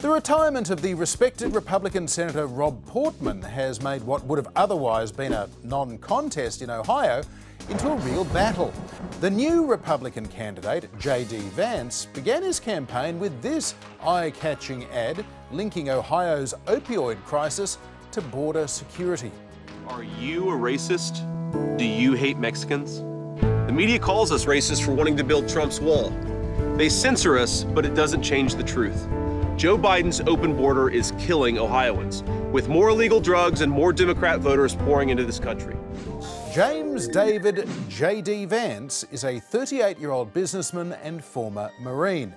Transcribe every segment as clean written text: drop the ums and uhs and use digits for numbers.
The retirement of the respected Republican Senator Rob Portman has made what would have otherwise been a non-contest in Ohio into a real battle. The new Republican candidate, JD Vance, began his campaign with this eye-catching ad linking Ohio's opioid crisis to border security. Are you a racist? Do you hate Mexicans? The media calls us racist for wanting to build Trump's wall. They censor us, but it doesn't change the truth. Joe Biden's open border is killing Ohioans, with more illegal drugs and more Democrat voters pouring into this country. James David JD Vance is a 38-year-old businessman and former Marine.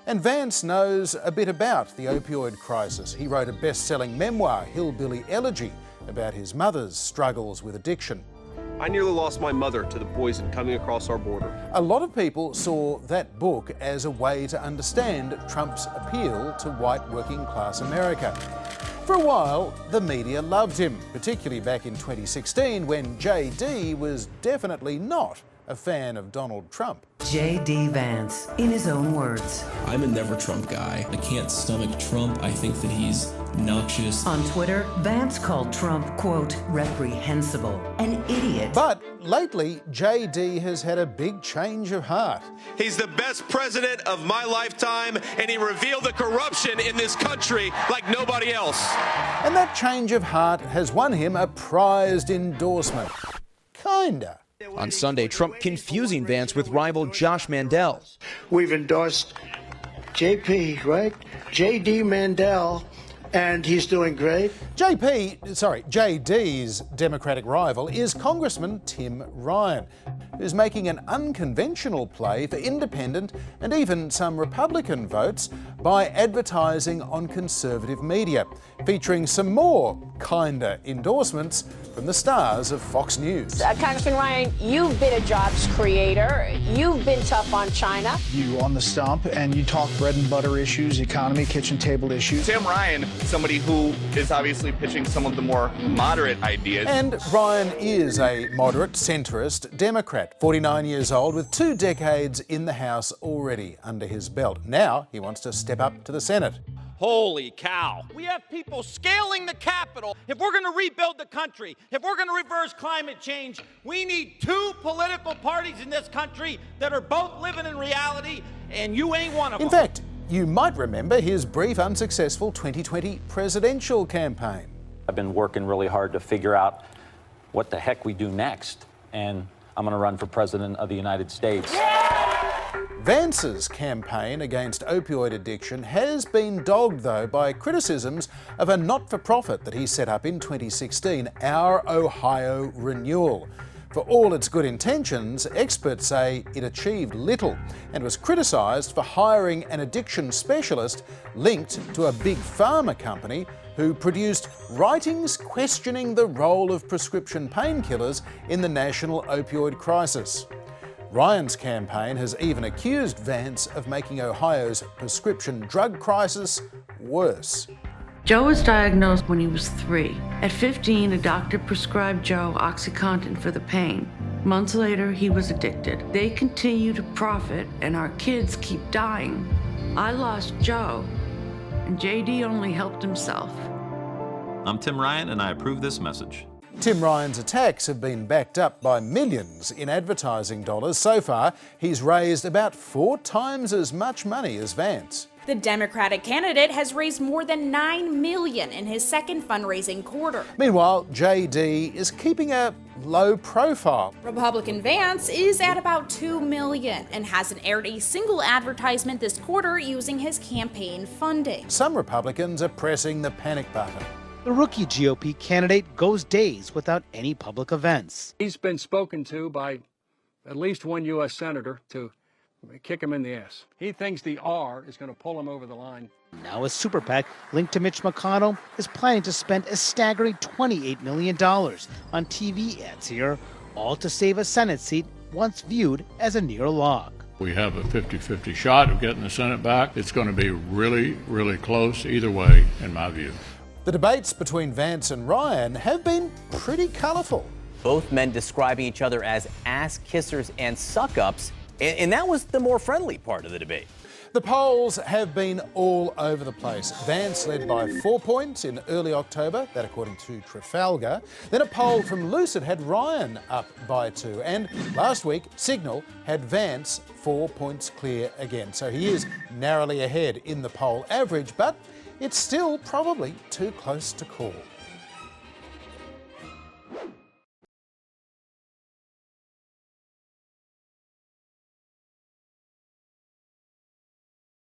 And Vance knows a bit about the opioid crisis. He wrote a best-selling memoir, Hillbilly Elegy, about his mother's struggles with addiction. I nearly lost my mother to the poison coming across our border. A lot of people saw that book as a way to understand Trump's appeal to white working-class America. For a while, the media loved him, particularly back in 2016 when JD was definitely not a fan of Donald Trump. JD Vance, in his own words. I'm a never Trump guy. I can't stomach Trump. I think that he's noxious. On Twitter, Vance called Trump, quote, reprehensible, an idiot. But lately, JD has had a big change of heart. He's the best president of my lifetime, and he revealed the corruption in this country like nobody else. And that change of heart has won him a prized endorsement. Kinda. On Sunday, Trump confusing Vance with rival Josh Mandel. We've endorsed JP, right? JD Mandel, and he's doing great. JD's Democratic rival is Congressman Tim Ryan, who's making an unconventional play for independent and even some Republican votes by advertising on conservative media, featuring some more kinda endorsements from the stars of Fox News. Congressman Ryan, you've been a jobs creator. You've been tough on China. You on the stump and you talk bread and butter issues, economy, kitchen table issues. Tim Ryan, somebody who is obviously pitching some of the more moderate ideas. And Ryan is a moderate centrist Democrat, 49 years old with 2 decades in the House already under his belt. Now he wants to step up to the Senate. Holy cow. We have people scaling the Capitol. If we're going to rebuild the country, if we're going to reverse climate change, we need 2 political parties in this country that are both living in reality, and you ain't one of them. In fact, you might remember his brief, unsuccessful 2020 presidential campaign. I've been working really hard to figure out what the heck we do next, and I'm going to run for president of the United States. Vance's campaign against opioid addiction has been dogged, though, by criticisms of a not-for-profit that he set up in 2016, Our Ohio Renewal. For all its good intentions, experts say it achieved little and was criticised for hiring an addiction specialist linked to a big pharma company who produced writings questioning the role of prescription painkillers in the national opioid crisis. Ryan's campaign has even accused Vance of making Ohio's prescription drug crisis worse. Joe was diagnosed when he was 3. At 15, a doctor prescribed Joe OxyContin for the pain. Months later, he was addicted. They continue to profit, and our kids keep dying. I lost Joe, and JD only helped himself. I'm Tim Ryan, and I approve this message. Tim Ryan's attacks have been backed up by millions in advertising dollars. So far, he's raised about 4 times as much money as Vance. The Democratic candidate has raised more than $9 million in his second fundraising quarter. Meanwhile, JD is keeping a low profile. Republican Vance is at about $2 million and hasn't aired a single advertisement this quarter using his campaign funding. Some Republicans are pressing the panic button. The rookie GOP candidate goes days without any public events. He's been spoken to by at least one U.S. senator to kick him in the ass. He thinks the R is going to pull him over the line. Now a super PAC linked to Mitch McConnell is planning to spend a staggering $28 million on TV ads here, all to save a Senate seat once viewed as a near lock. We have a 50-50 shot of getting the Senate back. It's going to be really, really close either way, in my view. The debates between Vance and Ryan have been pretty colourful. Both men describing each other as ass kissers and suck-ups, and that was the more friendly part of the debate. The polls have been all over the place. Vance led by 4 points in early October, that according to Trafalgar. Then a poll from Lucid had Ryan up by 2. And last week, Signal had Vance 4 points clear again. So he is narrowly ahead in the poll average, but it's still probably too close to call.